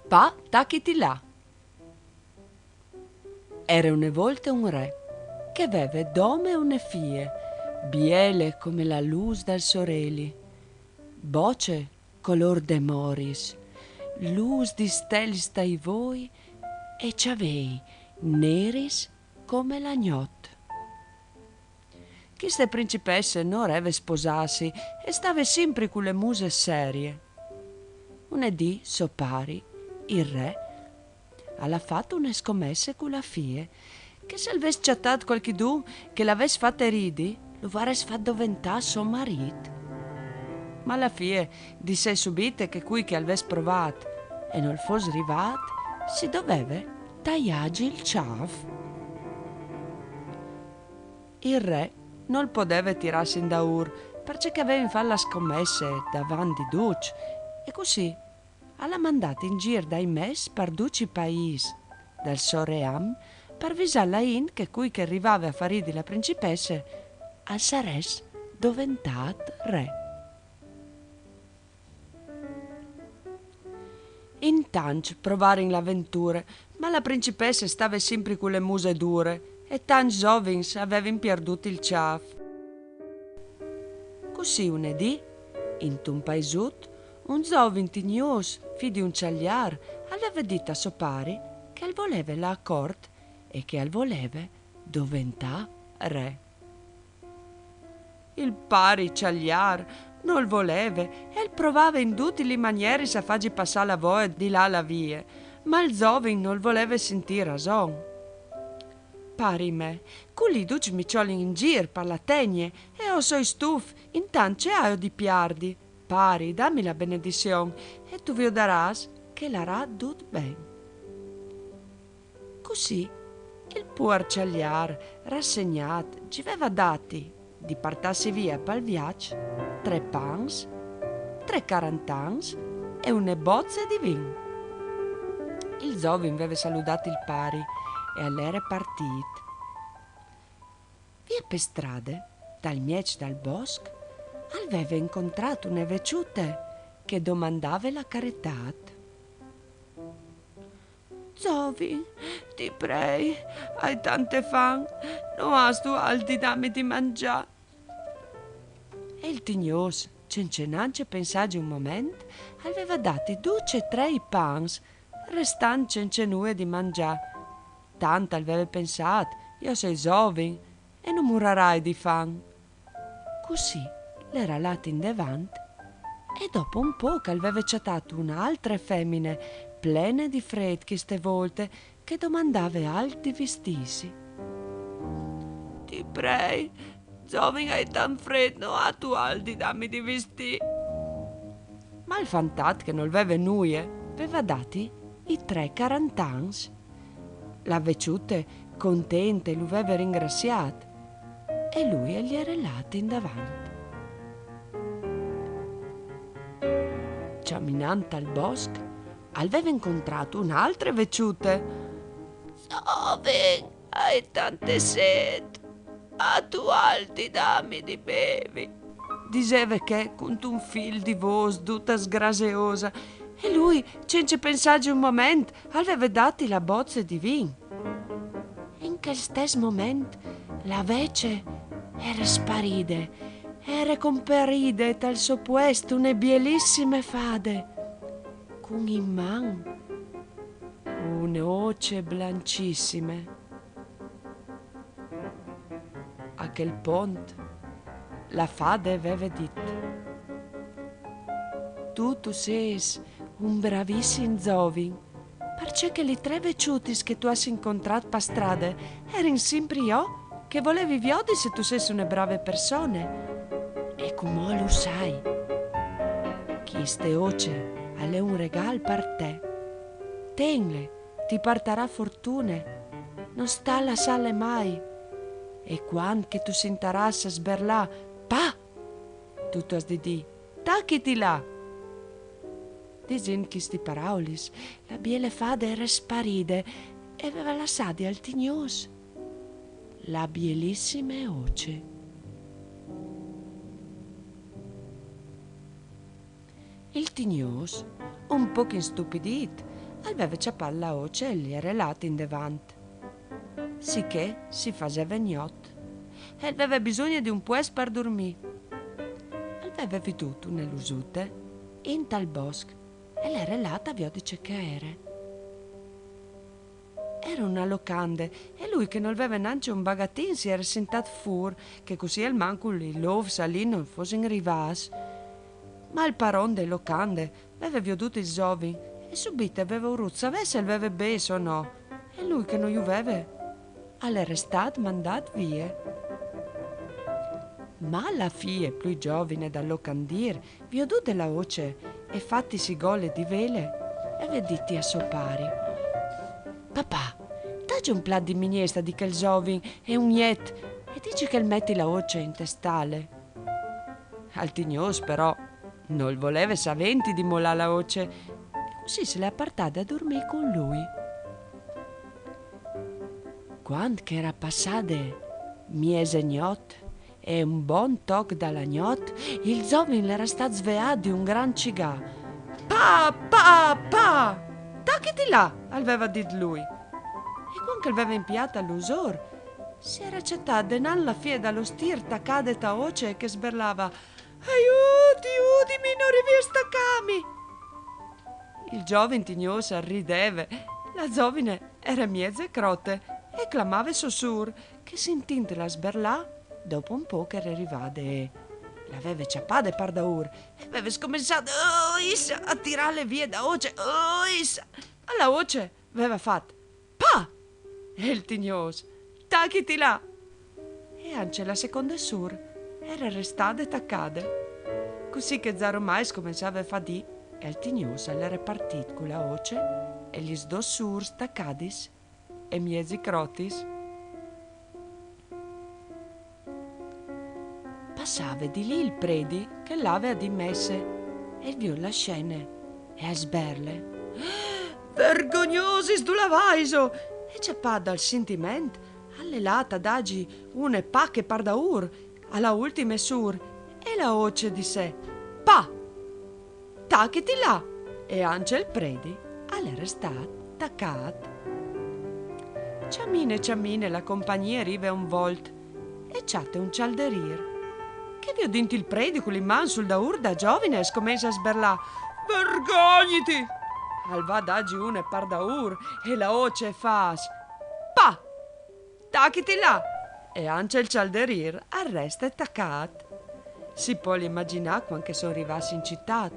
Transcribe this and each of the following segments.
Pa, tacchiti là. Era una volta un re che aveva dome une fie, biele come la luz del soreli, voce color de moris, luz di steli stai voi e c'avei neris come la gnot. Queste principesse non reve sposarsi e stava sempre con le muse serie. Un dì, so pari, il re alla fatto una scommessa con la fie che se avesse chattato qualchidun che l'avesse fatta ridi, lo varesse fatto diventare suo marito. Ma la fie disse subito che qui che avesse provato e non fosse arrivato, si doveva tagliargli il ciaf. Il re non poteva tirarsi in daur perché aveva in fare la scommesse davanti di Duce e così alla mandata in giro dai mes per 12 paesi dal Soream per avvisarla in che qui che arrivava a fare di la principessa al sares diventato re. Intanto provarono l'avventura, ma la principessa stava sempre con le muse dure e tanti giovani avevano perduto il ciaf. Così un dì, in un paesotto, un giovane tignoso, figlio di un ciagliar, aveva detto a suo pari che voleva la corte e che voleva diventare re. Il pari ciagliar non voleva e provava in tutte le maniere a fargli passare la voce di là alla via, ma il giovane non voleva sentire ragione. Pari me, quelli duci mi ciolin in giro per la tegne e ho so stuf, intanto c'è di piardi. Pari, dammi la benedizione e tu vedràs che l'arà tutto bene. Così il puer ciagliar, rassegnato, ci aveva dati di partarsi via per il viaggio 3 pans, 3 carantans e una bozza di vino. Il giovane aveva salutato il pari e all'era partito. Via per strade, dal miec dal bosco, aveva incontrato una vecchiutta che domandava la carità. Giovine, ti prego, hai tante fame, non hai tu altri dammi di mangiare. E il tignoso, cencenance pensaggi un momento, aveva dati 2 o 3 pans, restant cencenue di mangiare. Tanto aveva pensato, io sei giovane e non morirai di fame. Così l'era lata in davanti e dopo un po' che aveva chattato un'altra femmina plena di freddi ste volte che domandava alti vestiti. Ti prego, giovane, hai tan freddo, a tu alti dammi di vestiti. Ma il fantat che non aveva nuie aveva dati i 3 carantans. La vecchiutta, contenta, lo aveva ringraziato e lui gli era lato in davanti. Camminando al bosco, aveva incontrato un'altra vecchiutta. Giovane, hai tante sete, a tu alti dammi di bevi. Diceva che con un fil di voce tutta sgraseosa e lui, senza pensarci un momento, aveva dato la bozza di vino. In quel stesso momento la vece era sparita, era comparida dal suo puesto una bielissima fade con in mano un'oce blancissime. A quel punto la fada aveva detto: tu sei un bravissimo giovane, perché le 3 vecchiuti che tu hai incontrato per strada erano sempre io che volevi vedere se tu sei una brava persona. E come lo sai, queste oce è un regalo per te. Tenle, ti porterà fortuna, non sta alla sale mai. E quando che tu sentirai a sberlà, pa, tu has di dire, tacchiti là. Dicendo queste parole, la biele fada era sparita e aveva lasciato al tignoso la bielissima oce. Il tignoso, un poco istupidito, aveva ciappato la oce e gli era relata in davanti. Sicché si faceva gnot e aveva bisogno di un pues per dormire. Aveva veduto un'elusute in tal bosco e l'era relata vi dice che era. Era una locande e lui che non aveva neanche un bagatin si era sentato fuori che così al manco li lov salì non fosse in rivas. Ma il paron delle locande aveva veduto il giovine e subito aveva urut sapeva se aveva beso o no. E lui che non gli aveva, all'era stato mandato via. Ma la figlia più giovane da locandir veduta la voce e fattisi gole di vele e vediti a suo pari. Papà, dagli un plat di minestra di quel giovine e un niet e dici che metti la voce in testale. Altignos però non voleva saventi di mollare la voce e così se l'è appartata a dormire con lui. Quando che era passate miese gnot e un buon toc dalla gnot, il giovine era stato svegliato di un gran cigà. Pa, pa, pa! Tacchiti là, aveva detto lui. E quando aveva impiata l'usor, si era accettata denan la fie dallo stir taccade ta oce che sberlava aiuti, udimi, non rivista cami. Il giovine tignoso rideva, la giovine era miezza crotte e clamava sossur che sentinte la sberlà dopo un po' che era arrivata e l'aveva ciappata par da ur e aveva scominciato a tirarle via da oce ma la oce aveva fatto pa e il tignoso tacchiti là e anche la seconda sur era restata taccata così che zaromai scominciava a fa di e il tignoso era partito con la oce e gli dos sur staccadis e miezi crotis. Passava di lì il predi che l'aveva dimesse e viu la scena e a sberle vergognosi sdulavaiso e ciappà dal sentimento alle lata d'agi une pacche par da ur alla ultima sur e la voce di sé pa tacchiti là e anche il predi all'era stato taccat. Ciammine la compagnia arriva un volt e ciate un cialderir che vi ho dinto il predi con l'imman sul daur da giovine e scommessa a sberlà vergogniti al va d'agi una par daur e la voce fas pa tacchiti là e anche il cialderir arresta e taccat. Si può immaginare quando sono arrivati in città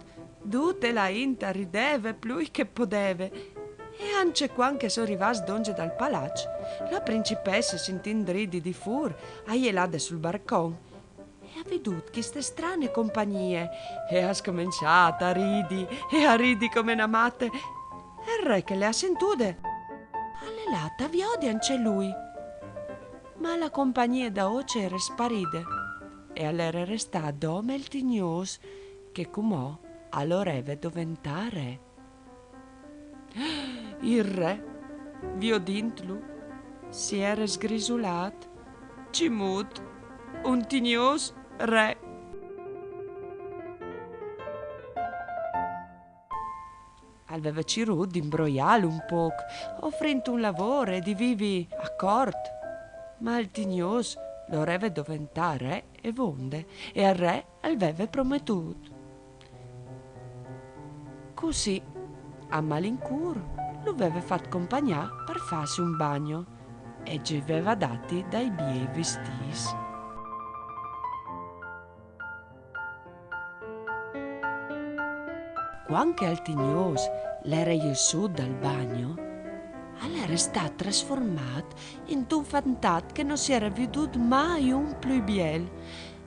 tutte la inta rideve più che podeve e anche quando sono arrivati donge dal palazzo la principessa s'intindridi di fur a ielade sul barcon e ha veduto queste strane compagnie e ha scominciato a ridi come una matte e il re che le ha sentute alle lata vi odia anche lui ma la compagnia da oce era sparita e all'era restato dome il tignos che comò all'oreve diventare il re vi ho dintlu si era sgrisulato cimut un tignos re. Aveva ciruto di imbroiarlo un poco, offrendo un lavoro e di vivi accordi. Ma il tignos lo aveva diventare re e vonde, e al re aveva promettuto. Così, a malincur, lo aveva fatto compagnia per farsi un bagno e ci aveva dati dai bei vestiti. Quando al tignos l'era giù dal bagno, all'era stato trasformato in un fantat che non si era veduto mai un più biel.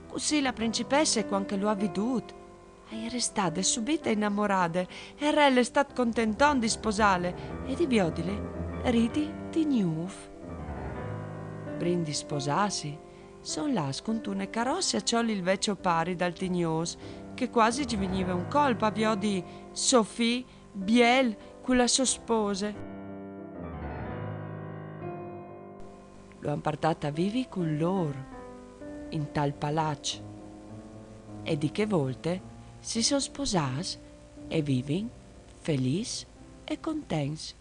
Così la principessa, quando lo ha veduto, era stata subito innamorata e il re è stato contento di sposare e di viodile ridi di gnuf. Brindi sposarsi, son là scontune carrozze a cioli il vecchio pari dal tignos che quasi ci veniva un colpo avviò di Sophie Biel con la sua spose. Lo han portata vivi con loro in tal palazzo e di che volte si sono sposati e vivi felici e contents.